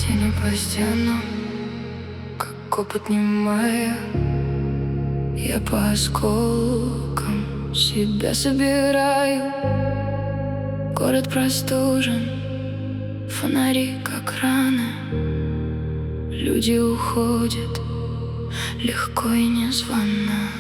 Тени по стенам, как опыт немая. Я по осколкам себя собираю. Город простужен, фонари как раны. Люди уходят легко и незвано.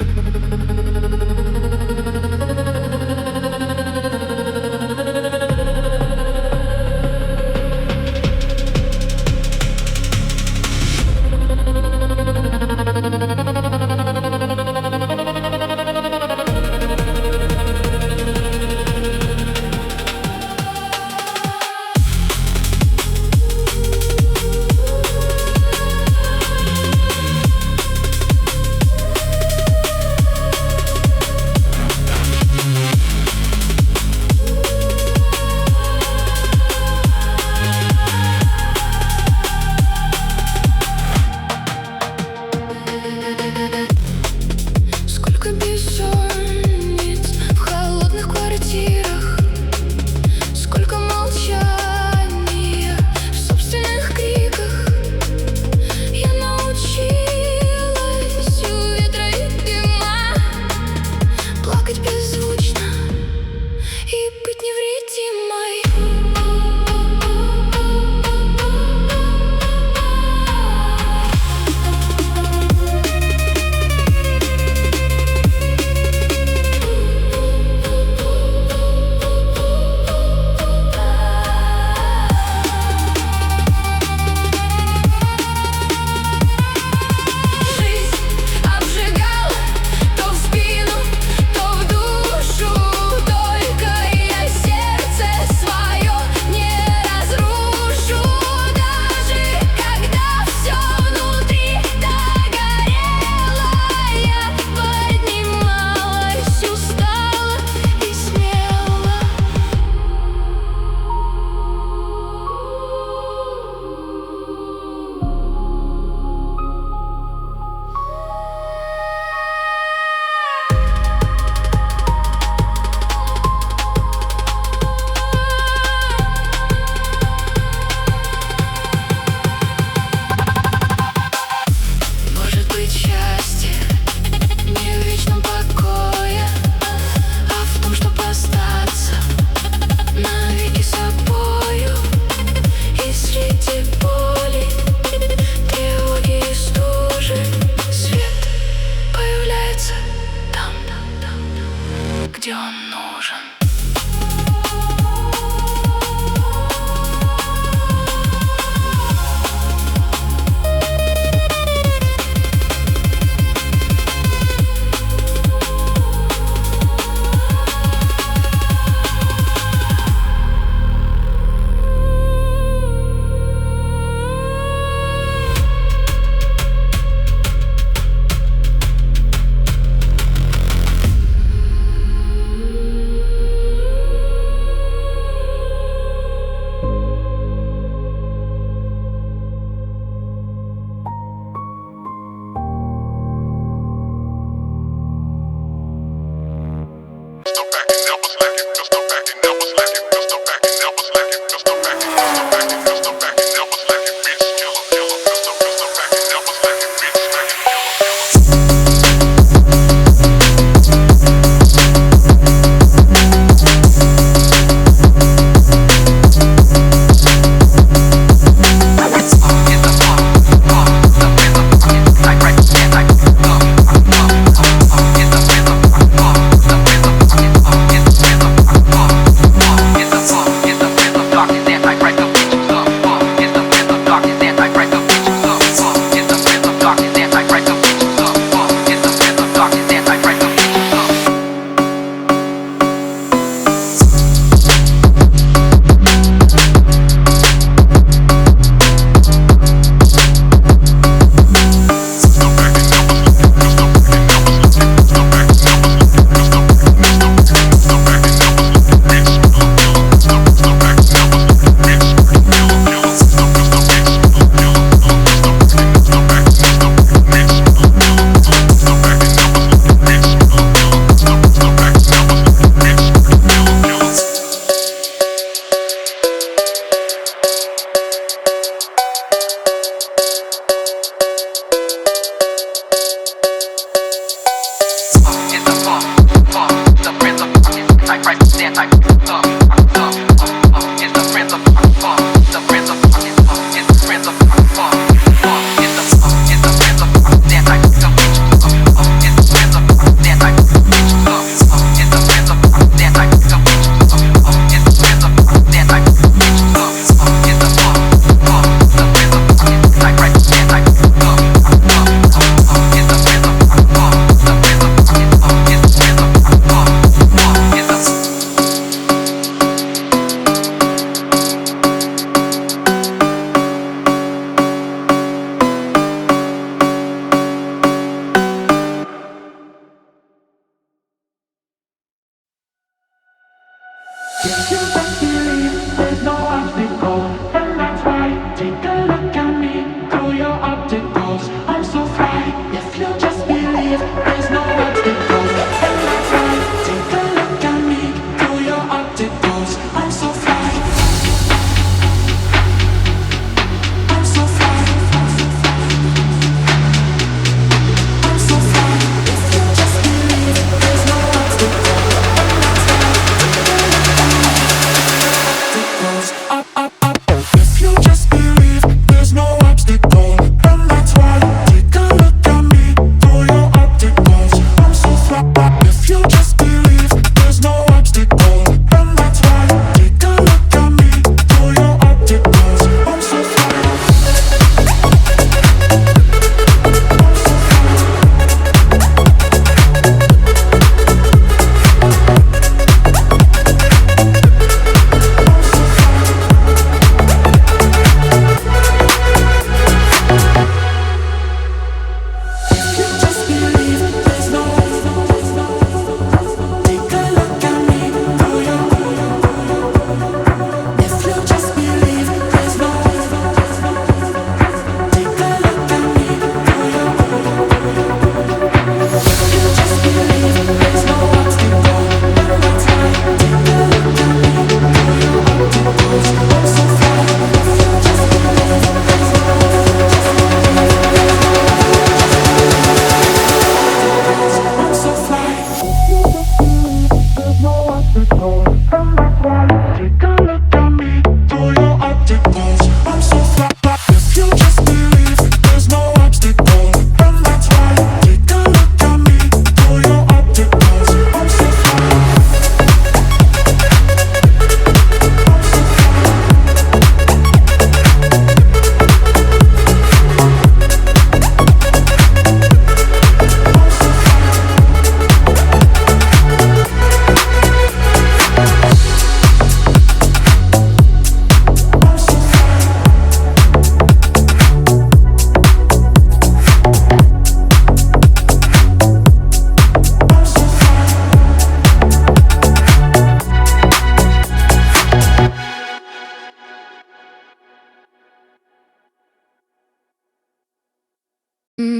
The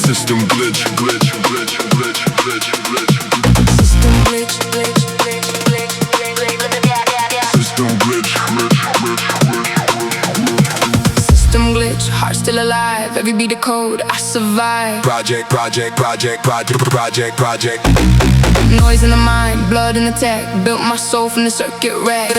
system glitch, glitch, glitch, glitch, glitch, glitch. System glitch, glitch, glitch, glitch, glitch. System glitch, glitch, glitch, glitch. System glitch, heart still alive. Every beat of code, I survive. Project, project, project, project, project, project. Noise in the mind, blood in the tech. Built my soul from the circuit rack.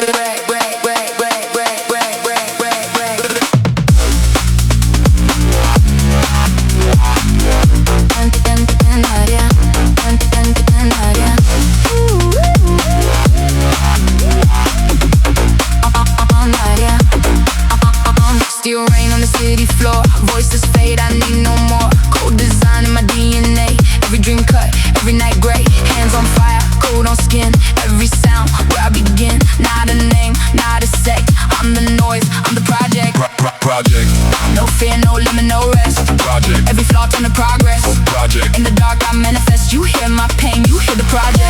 Steel rain on the city floor. Voices fade, I need no more. Cold design in my DNA. Every dream cut, every night gray. Hands on fire, cold on skin. Every sound, where I begin. Not a name, not a sect. I'm the noise, I'm the project. Project. No fear, no limit, no rest. Project. Every flaw turn to progress. Project. In the dark I manifest. You hear my pain, you hear the project.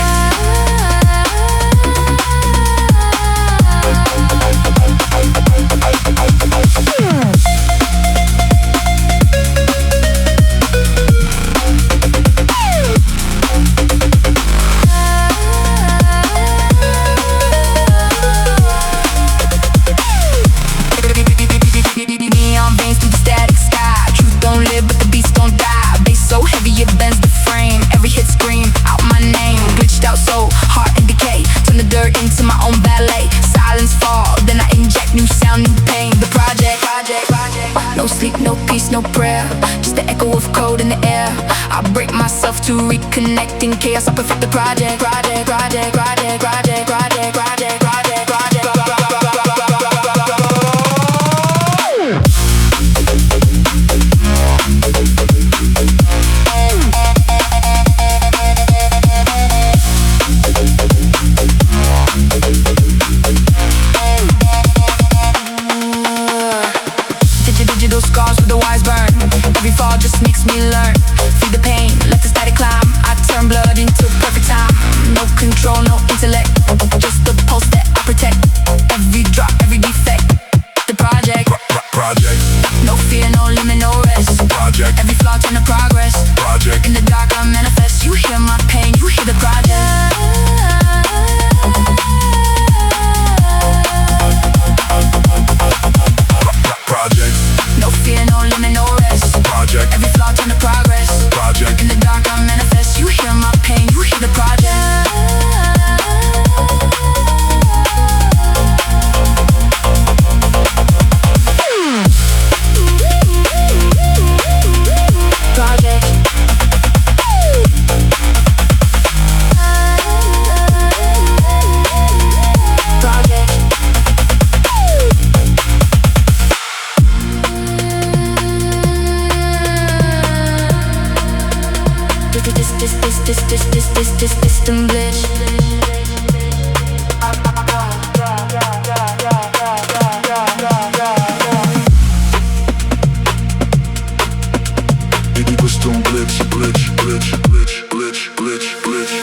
Neon veins through the static sky. Truth don't live, but the beats don't die. Bass so heavy it bends the frame. Every hit scream out my name. Glitched out soul, heart in decay. Turn the dirt into my own ballet. Silence fall, then I inject new sound, new pain. The project, project, project. No sleep, no peace, no prayer. Just the echo of code in the air. I break myself to reconnect in chaos. I perfect the project, project, project, project, project, project, project, project, project. Digital scars with the wise burn. Every fall just makes me learn. Feel the pain, let the static climb. I turn blood into perfect time. No control, no intellect. Just the pulse that I protect. Every drop, every defect. The project. Project. No fear, no limit, no rest. Project. Every flaw turn to progress. Project. In the dark I manifest. You hear my pain, you hear the project. Project. No fear, no limit, no rest. Project. Every flaw turn to progress. Project. In the dark I manifest. You hear my pain, you hear the project. Project. Project. This system glitch. System glitch, glitch, glitch, glitch, glitch, glitch, glitch.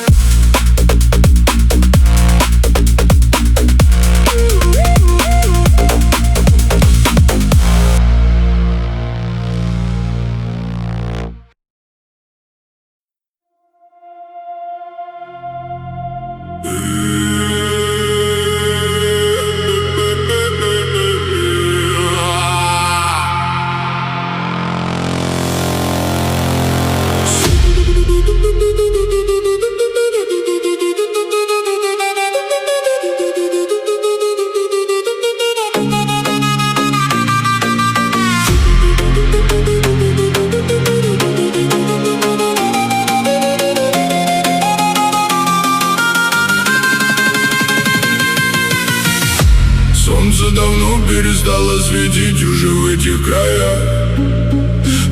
Солнце давно перестало светить уже в этих краях.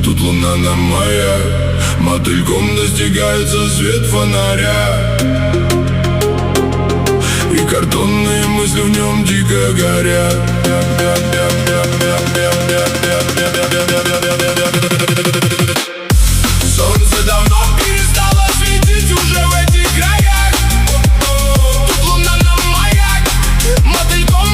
Тут луна нам моя, мотыльком достигается свет фонаря. И картонные мысли в нем дико горят. Солнце давно перестало светить уже в этих краях. Тут луна нам маяк, мотыльком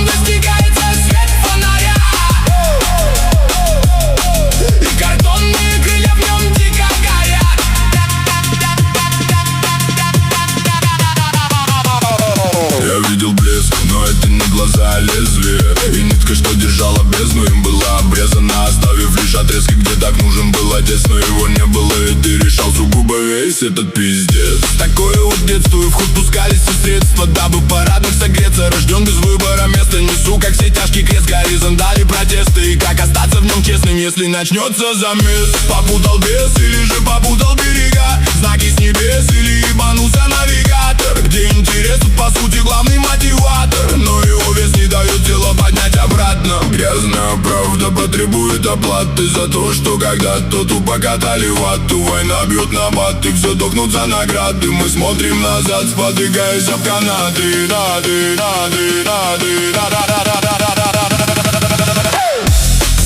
лезвие. И нитка, что держала бездну, им была обрезана, оставив лишь отрезки, где так нужен был отец. Но его не было, и ты решал сугубо весь этот пиздец. Такое вот детство, и в ход пускались все средства, дабы парадных согреться. Рожден без выбора, место несу, как все тяжкий крест. Горизонтали протесты, и как остаться в нем честным, если начнется замес. Попутал бес или же попутал берега, знаки с небес или ебанулся навигатор. Где интерес, тут по сути главный мотиватор, но его вес не дает тело поднять обратно. Грязная правда потребует оплаты за то, что когда-то тупо катали вату. Война бьет на бат, и все дохнут за награды. Мы смотрим назад, спотыкаясь об канаты.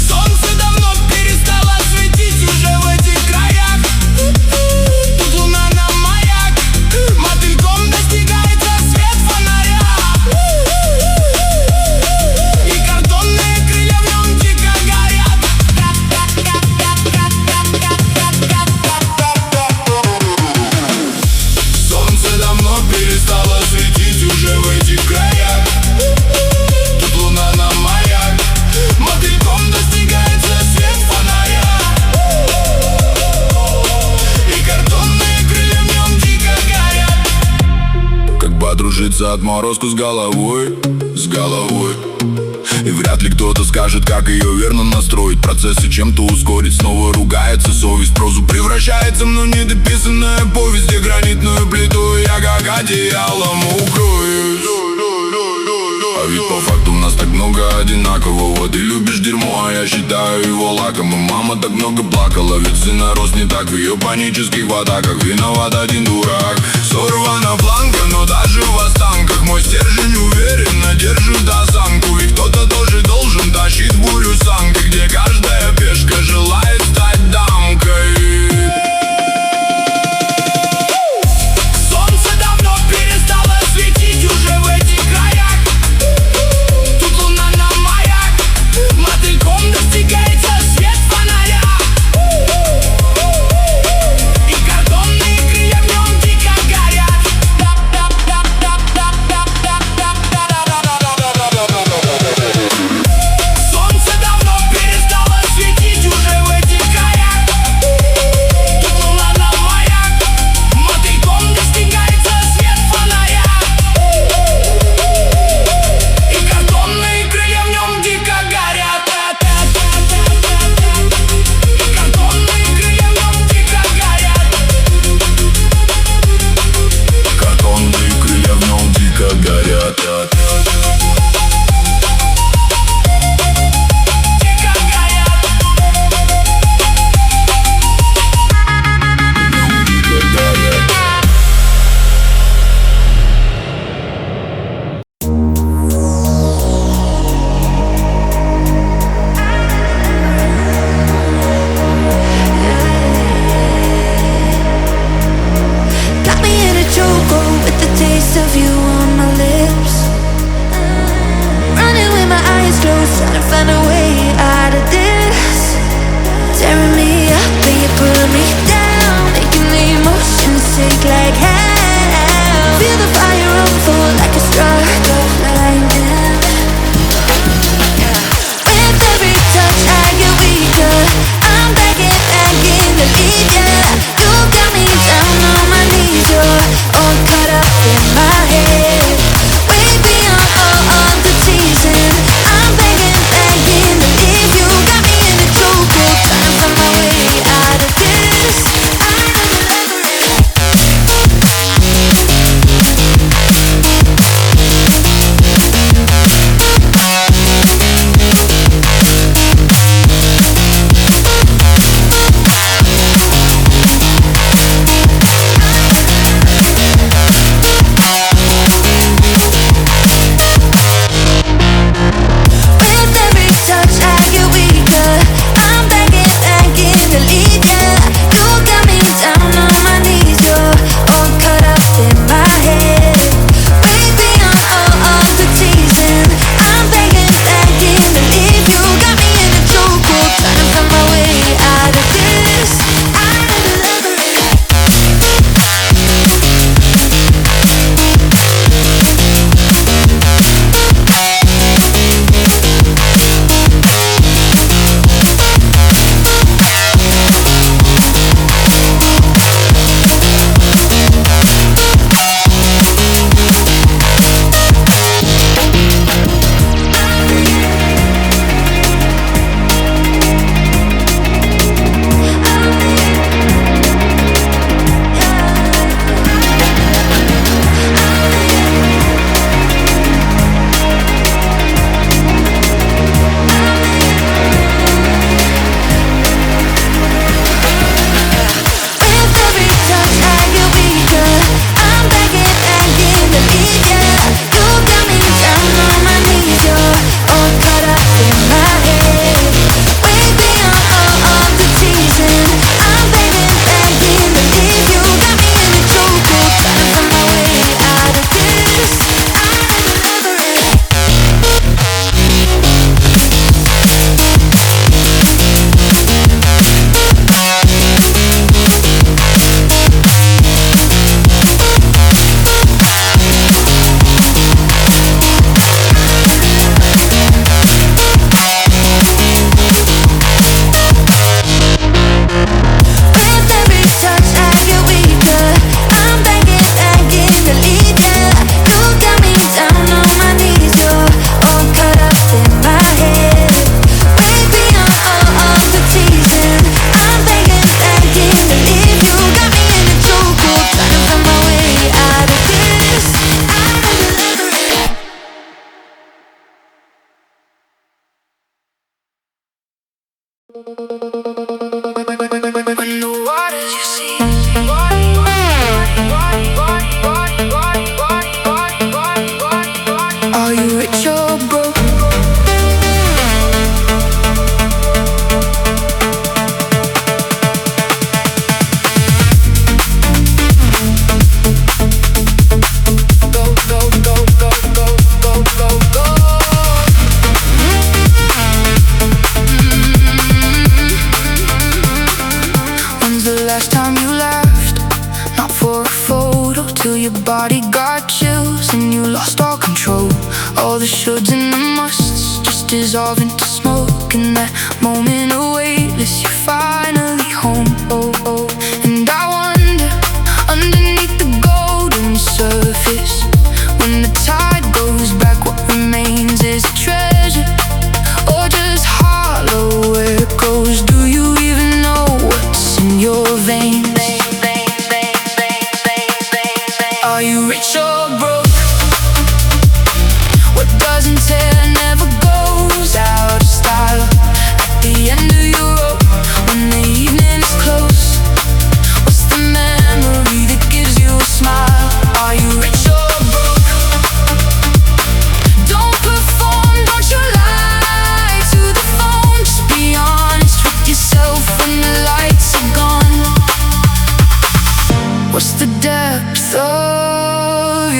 Солнце давно перестало светить уже в этих краях. Тут луна на маяк, мотыльком достигается свет фонаря. И картонные крылья в нем дико горят. Солнце давно перестало светить уже в этих краях. Тут луна на маяк, мотыльком достигается свет фонаря. И картонные крылья в нем дико горят. Как подружиться отморозку с головой, с головой. И вряд ли кто-то скажет, как ее верно настроить, процессы чем-то ускорить. Снова ругается совесть, прозу превращается, но недописанная повесть, где гранитную плиту я как одеялом укроюсь. А ведь по факту у нас так много одинакового. Ты любишь дерьмо, а я считаю его лакомым. Мама так много плакала, ведь сына рос не так. В ее панических атаках виноват один дурак. Сорвана планка, но даже в останках мой стержень уверенно держит осанку. И кто-то тоже должен тащить бурю санки, где каждая пешка желает стать дамкой. Солнце давно перестало светить уже в этих краях. Тут луна на маяк, мотыльком достигается свет фонаря. И картонные крылья в нем дико горят. Солнце давно перестало светить уже в этих краях. Тут луна на маяк, мотыльком достигается свет фонаря. И картонные крылья в нем дико горят. И картонные крылья в нем дико горят. Картонные крылья в нем дико горят. Got me in a chokehold with the taste of you on my lips. Running with my eyes closed, trying to find a way out of this. Tearing me up and you pulling me down, making the emotions sink like hell. Feel the fire unfold like a struck of lightning. With every touch I get weaker, I'm begging to leave ya. You got me down on my knees, you're all caught up in my head. Way beyond all the teasing, I'm begging till your body got chills and you lost all control. All the shoulds and the musts just dissolve into smoke. In that moment of weightless, you're finally home. Oh, oh. And I wonder, underneath the golden surface, when the tide goes back, what remains is a treasure, or just hollow where it goes? Do you even know what's in your veins? Are you rich or broke? What doesn't tear never goes out of style. At the end of your rope, when the evening is close, what's the memory that gives you a smile? Are you rich or broke? Don't perform, don't you lie to the phone. Just be honest with yourself when the lights are gone. What's the depth of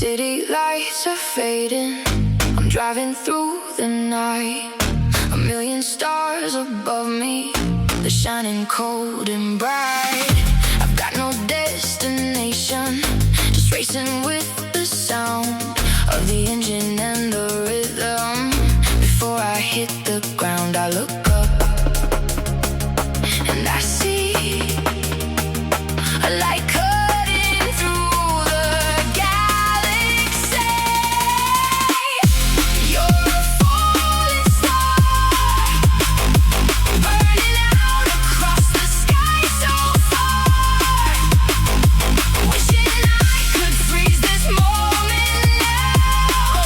City lights are fading, I'm driving through the night. A million stars above me, they're shining cold and bright. I've got no destination, just racing with the sound of the engine and the rhythm. Before I hit the ground, I look up and I see a light cutting through the galaxy. You're a falling star, burning out across the sky so far. Wishing I could freeze this moment now,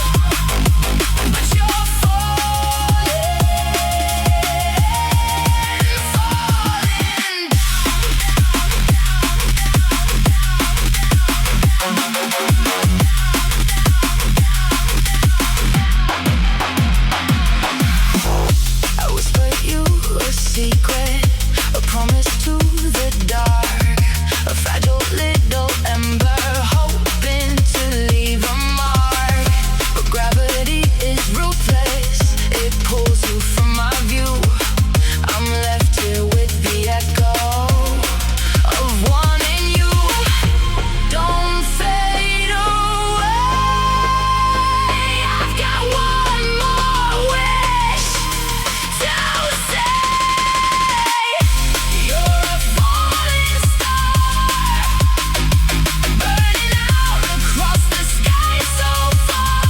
but you're falling I whispered you a secret, a promise to the dark, a fragile little ember hoping to leave a mark. But gravity is ruthless, it pulls you from my view. I'm left here with the echo of wanting you. Don't fade away, I've got one more wish to say. You're a falling star, burning out across the sky so far.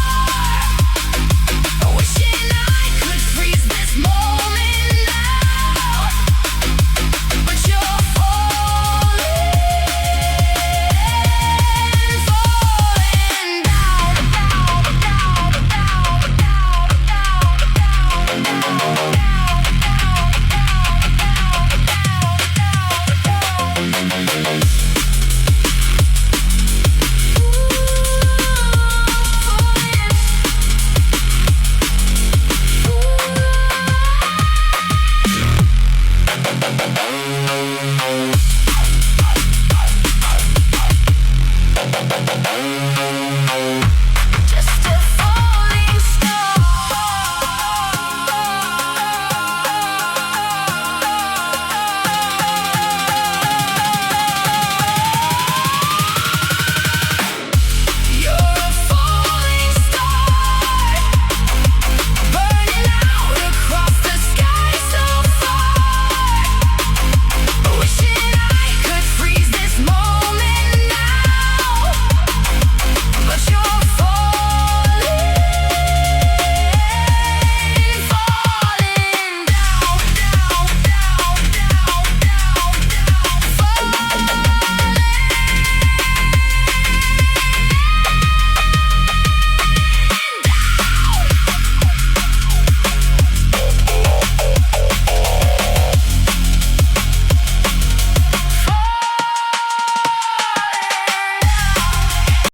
Wishing I could freeze this moment now, but you're falling down.